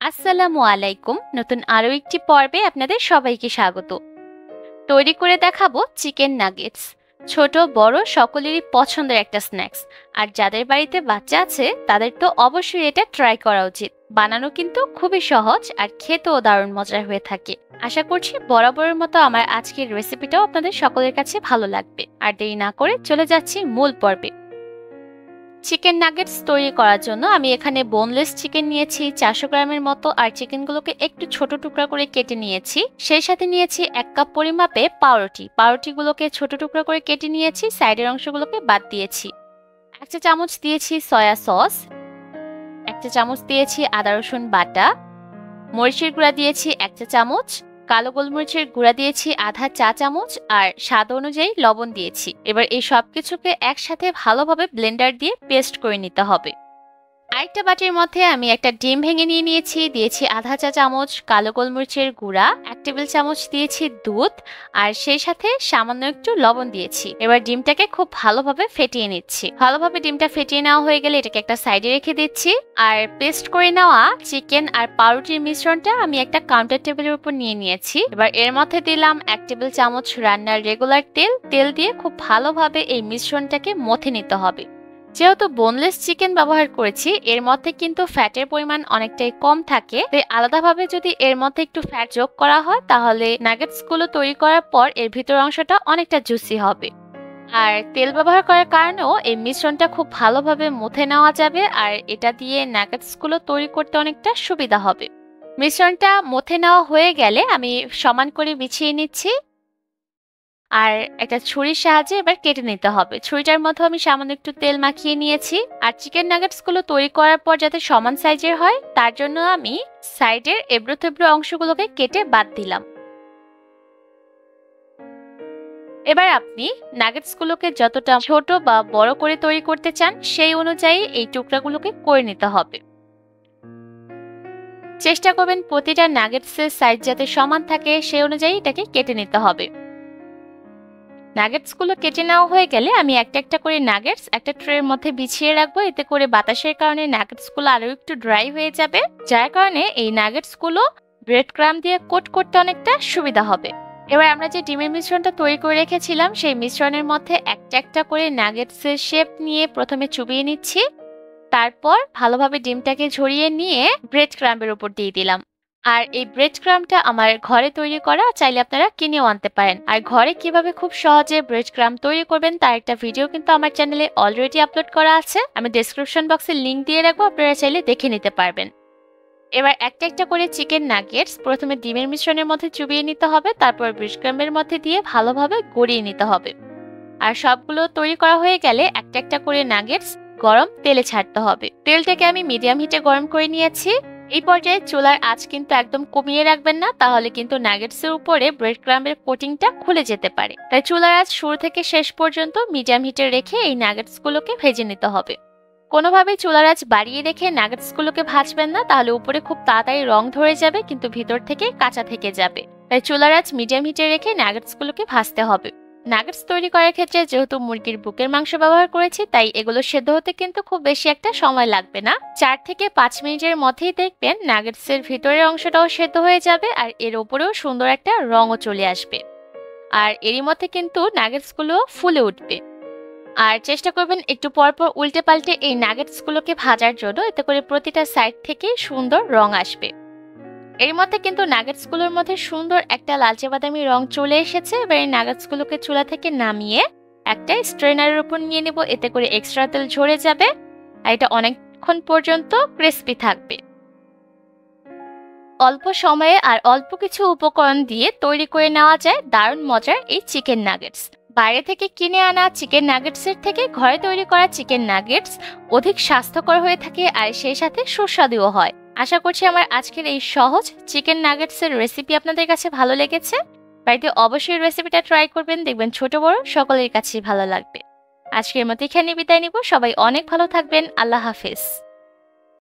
আসসালামু আলাইকুম। নতুন আরো একটি পর্বে আপনাদের সবাইকে স্বাগত। তৈরি করে দেখাবো চিকেন নাগেটস। ছোট বড় সকলেরই পছন্দের একটা স্ন্যাক্স। আর যাদের বাড়িতে বাচ্চা আছে তাদের তো অবশ্যই এটা ট্রাই করা উচিত। বানানো কিন্তু খুবই সহজ আর খেতেও দারুণ মজার হয়ে থাকে। আশা করছি বরাবরের মতো আমার আজকের রেসিপিটাও আপনাদের সকলের কাছে ভালো লাগবে। আর দেরি না করে চলে যাচ্ছি মূল পর্বে। চিকেন নাগেটস তৈরি করার জন্য আমি এখানে বোনলেস চিকেন নিয়েছি 400 গ্রামের মতো, আর চিকেনগুলোকে একটু ছোট টুকরা করে কেটে নিয়েছি। সেই সাথে নিয়েছি 1 কাপ পরিমাপে পাউরুটিগুলোকে ছোট টুকরা করে কেটে নিয়েছি, সাইডের অংশগুলোকে বাদ দিয়েছি। 1 চা চামচ দিয়েছি সয়া সস, 1 চা চামচ দিয়েছি আদা রসুন বাটা, মরিচের গুঁড়া দিয়েছি 1 চা চামচ, কালো গোলমরিচের গুঁড়া দিয়েছি আধা চা চামচ, আর স্বাদ অনুযায়ী লবণ দিয়েছি। এবার এই সবকিছুকে একসাথে ভালোভাবে ব্লেন্ডার দিয়ে পেস্ট করে নিতে হবে। আরেকটা বাটির মধ্যে আমি একটা ডিম ভেঙে নিয়েছি, দিয়েছি আধা চা চামচ কালো গোলমরিচের গুঁড়া, 1 টেবিল চামচ দিয়েছি দুধ, আর সেই সাথে সামান্য একটু লবণ দিয়েছি। এবার ডিমটাকে খুব ভালোভাবে ফেটিয়ে নিচ্ছি। ভালোভাবে ডিমটা ফেটিয়ে নেওয়া হয়ে গেলে এটাকে একটা সাইডে রেখে দিচ্ছি। আর পেস্ট করে নেওয়া চিকেন আর পাউরুটির মিশ্রণটা আমি একটা কাউন্টার টেবিলের উপর নিয়ে নিয়েছি। এবার এর মধ্যে দিলাম 1 টেবিল চামচ রান্নার রেগুলার তেল দিয়ে খুব ভালোভাবে এই মিশ্রণটাকে মথে নিতে হবে। যেহেতু বোনলেস চিকেন ব্যবহার করেছি, এর মধ্যে কিন্তু ফ্যাটের পরিমাণ অনেকটাই কম থাকে, তাই আলাদাভাবে যদি এর মধ্যে একটু ফ্যাট যোগ করা হয় তাহলে নাগেটস গুলো তৈরি করার পর এর ভিতর অংশটা অনেকটা জুসি হবে। আর তেল ব্যবহার করার কারণেও এই মিশ্রণটা খুব ভালোভাবে মুথে নেওয়া যাবে, আর এটা দিয়ে নাগেটস গুলো তৈরি করতে অনেকটা সুবিধা হবে। মিশ্রণটা মুথে নেওয়া হয়ে গেলে আমি সমান করে বিছিয়ে নিচ্ছি, আর একটা ছুরির সাহায্যে এবার কেটে নিতে হবে। ছুরিটার মধ্যে আমি সামান্য একটু তেল মাখিয়ে নিয়েছি। আর চিকেন নাগেটস গুলো তৈরি করার পর যাতে সমান সাইজের হয় তার জন্য আমি সাইডের এবড়ো থেবড়ো অংশগুলোকে কেটে বাদ দিলাম। এবার আপনি নাগেটস গুলোকে যতটা ছোট বা বড় করে তৈরি করতে চান সেই অনুযায়ী এই টুকরাগুলোকে করে নিতে হবে। চেষ্টা করবেন প্রতিটা নাগেটসের সাইজ যাতে সমান থাকে সেই অনুযায়ী এটাকে কেটে নিতে হবে। নাগেটস গুলো কেটে নেওয়া হয়ে গেলে আমি একটা একটা করে নাগেটস একটা ট্রের মধ্যে বিছিয়ে রাখবো। এতে করে বাতাসের কারণে নাগেটস গুলো আরো একটু ড্রাই হয়ে যাবে, যার কারণে এই নাগেটস গুলো ব্রেড ক্রাম্ব দিয়ে কোট করতে অনেকটা সুবিধা হবে। এবার আমরা যে ডিমের মিশ্রণটা তৈরি করে রেখেছিলাম সেই মিশ্রণের মধ্যে একটা একটা করে নাগেটসের শেপ নিয়ে প্রথমে চুবিয়ে নিচ্ছি। তারপর ভালোভাবে ডিমটাকে ঝরিয়ে নিয়ে ব্রেড ক্রাম্বের উপর দিয়ে দিলাম। আর এই ব্রেড ক্রাম্বটা আমার ঘরে তৈরি করা, চাইলে আপনারা কিনেও আনতে পারেন। আর ঘরে কিভাবে খুব সহজে ব্রেড ক্রাম্ব তৈরি করবেন তার একটা ভিডিও কিন্তু আমার চ্যানেলে অলরেডি আপলোড করা আছে, আমি ডেসক্রিপশন বক্সে লিংক দিয়ে রাখবো, আপনারা চাইলে দেখে নিতে পারবেন। এবার একটা একটা করে চিকেন নাগেটস প্রথমে ডিমের মিশ্রণের মধ্যে চুবিয়ে নিতে হবে, তারপর ব্রেড ক্রাম্বের মধ্যে দিয়ে ভালোভাবে গড়িয়ে নিতে হবে। আর সবগুলো তৈরি করা হয়ে গেলে একটা একটা করে নাগেটস গরম তেলে ছাড়তে হবে। তেলটাকে আমি মিডিয়াম হিটে গরম করে নিয়েছি। এই পর্যায়ে চুলার আঁচ কিন্তু একদম কমিয়ে রাখবেন না, তাহলে কিন্তু নাগেটসের উপরে ব্রেড ক্রাম্বের কোটিংটা খুলে যেতে পারে। তাই চুলার আঁচ শুরু থেকে শেষ পর্যন্ত মিডিয়াম হিটে রেখে এই নাগেটস গুলোকে ভেজে নিতে হবে। কোনোভাবেই চুলার আঁচ বাড়িয়ে রেখে নাগেটস গুলোকে ভাজবেন না, তাহলে উপরে খুব তাড়াতাড়ি রং ধরে যাবে কিন্তু ভিতর থেকে কাঁচা থেকে যাবে। তাই চুলার আঁচ মিডিয়াম হিটে রেখে নাগেটস গুলোকে ভাজতে হবে। নাগেটস তৈরি করার ক্ষেত্রে যেহেতু মুরগির বুকের মাংস ব্যবহার করেছি তাই এগুলো সেদ্ধ হতে কিন্তু খুব বেশি একটা সময় লাগবে না। 4 থেকে 5 মিনিটের মধ্যেই দেখবেন নাগেটসের ভিতরের অংশটাও সেদ্ধ হয়ে যাবে, আর এর উপরেও সুন্দর একটা রঙও চলে আসবে। আর এরই মধ্যে কিন্তু নাগেটস গুলো ফুলে উঠবে। আর চেষ্টা করবেন একটু পরপর উল্টে পাল্টে এই নাগেটস গুলোকে ভাজার জন্য, এতে করে প্রতিটা সাইড থেকে সুন্দর রং আসবে। এর মধ্যে কিন্তু নাগেটস গুলোর মধ্যে সুন্দর একটা লালচে বাদামি রং চলে এসেছে। এবার এই নাগেটস গুলোকে চুলা থেকে নামিয়ে একটা স্ট্রেনারের উপর নিয়ে নেব, এতে করে এক্সট্রা তেল ঝরে যাবে আর এটা অনেকক্ষণ পর্যন্ত ক্রিস্পি থাকবে। অল্প সময়ে আর অল্প কিছু উপকরণ দিয়ে তৈরি করে নেওয়া যায় দারুণ মজার এই চিকেন নাগেটস। বাইরে থেকে কিনে আনা চিকেন নাগেটসের থেকে ঘরে তৈরি করা চিকেন নাগেটস অধিক স্বাস্থ্যকর হয়ে থাকে, আর সেই সাথে সুস্বাদুও হয়। আশা করছি আমার আজকের এই সহজ চিকেন নাগেটসের রেসিপি আপনাদের কাছে ভালো লেগেছে। বাড়িতে অবশ্যই রেসিপিটা ট্রাই করবেন, দেখবেন ছোট বড় সকলের কাছেই ভালো লাগবে। আজকের মতো এখানে বিদায় নিব। সবাই অনেক ভালো থাকবেন। আল্লাহ হাফেজ।